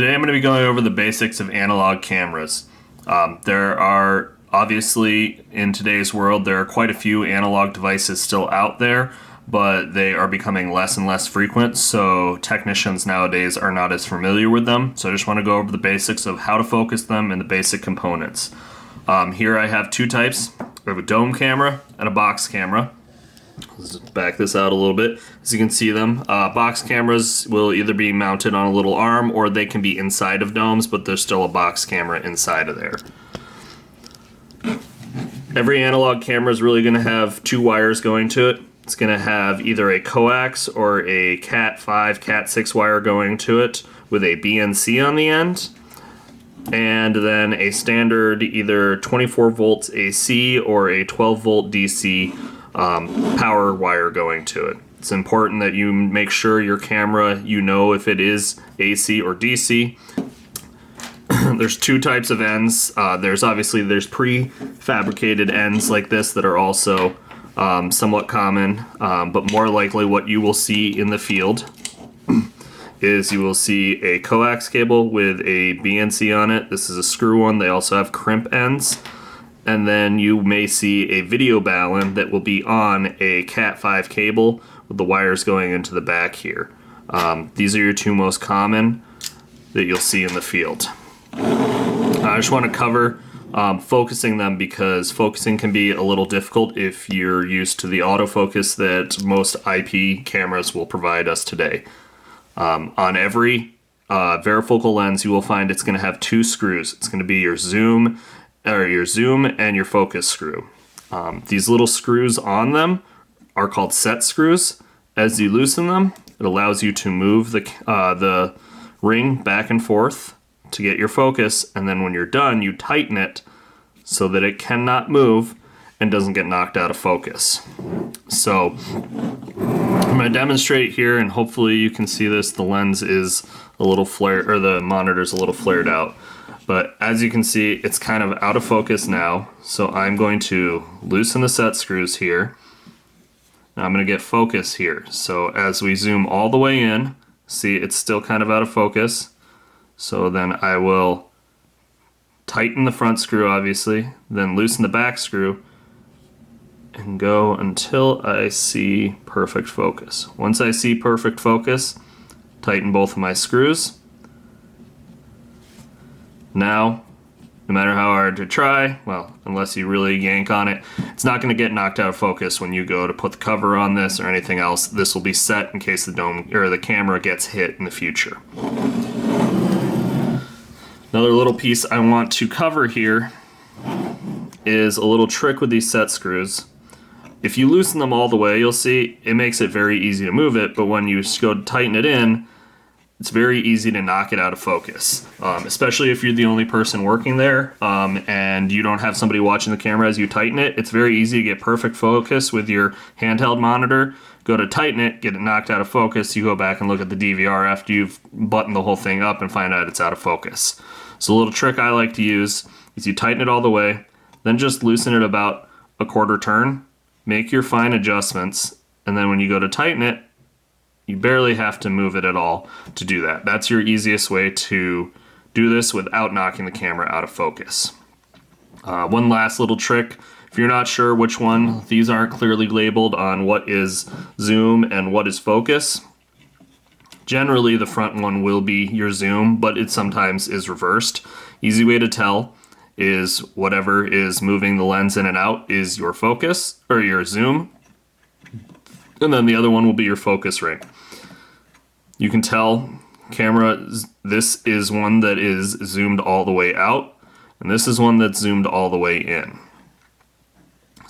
Today I'm going to be going over the basics of analog cameras. There are obviously, in today's world, there are quite a few analog devices still out there, but they are becoming less and less frequent, so technicians nowadays are not as familiar with them. So I just want to go over the basics of how to focus them and the basic components. Here I have two types. We have a dome camera and a box camera. Let's just back this out a little bit. As you can see them, box cameras will either be mounted on a little arm or they can be inside of domes, but there's still a box camera inside of there. Every analog camera is really going to have two wires going to it. It's going to have either a coax or a Cat5, Cat6 wire going to it with a BNC on the end, and then a standard either 24 volts AC or a 12 volt DC power wire going to it. It's important that you make sure your camera, you know if it is AC or DC. There's two types of ends. There's prefabricated ends like this that are also somewhat common, but more likely what you will see in the field is you will see a coax cable with a BNC on it. This is a screw one. They also have crimp ends. And then you may see a video balun that will be on a Cat5 cable with the wires going into the back here. These are your two most common that you'll see in the field. I just want to cover focusing them because focusing can be a little difficult if you're used to the autofocus that most IP cameras will provide us today. On every varifocal lens, you will find it's going to have two screws. It's going to be your zoom and your focus screw. These little screws on them are called set screws. As you loosen them, it allows you to move the ring back and forth to get your focus, and then when you're done, you tighten it so that it cannot move and doesn't get knocked out of focus. So I'm going to demonstrate here, and hopefully you can see this. The lens is a little flared, or the monitor's a little flared out. But as you can see, it's kind of out of focus now. So I'm going to loosen the set screws here. Now I'm going to get focus here. So as we zoom all the way in, see it's still kind of out of focus. So then I will tighten the front screw, obviously, then loosen the back screw and go until I see perfect focus. Once I see perfect focus, tighten both of my screws. Now, no matter how hard you try, well, unless you really yank on it, it's not going to get knocked out of focus when you go to put the cover on this or anything else. This will be set in case the dome or the camera gets hit in the future. Another little piece I want to cover here is a little trick with these set screws. If you loosen them all the way, you'll see it makes it very easy to move it, but when you go to tighten it in, it's very easy to knock it out of focus, especially if you're the only person working there and you don't have somebody watching the camera as you tighten it. It's very easy to get perfect focus with your handheld monitor. Go to tighten it, get it knocked out of focus, you go back and look at the DVR after you've buttoned the whole thing up and find out it's out of focus. So a little trick I like to use is you tighten it all the way, then just loosen it about a quarter turn, make your fine adjustments, and then when you go to tighten it, you barely have to move it at all to do that. That's your easiest way to do this without knocking the camera out of focus. One last little trick. If you're not sure which one, these aren't clearly labeled on what is zoom and what is focus. Generally, the front one will be your zoom, but it sometimes is reversed. Easy way to tell is whatever is moving the lens in and out is your focus, or your zoom. And then the other one will be your focus ring. You can tell camera, this is one that is zoomed all the way out, and this is one that's zoomed all the way in.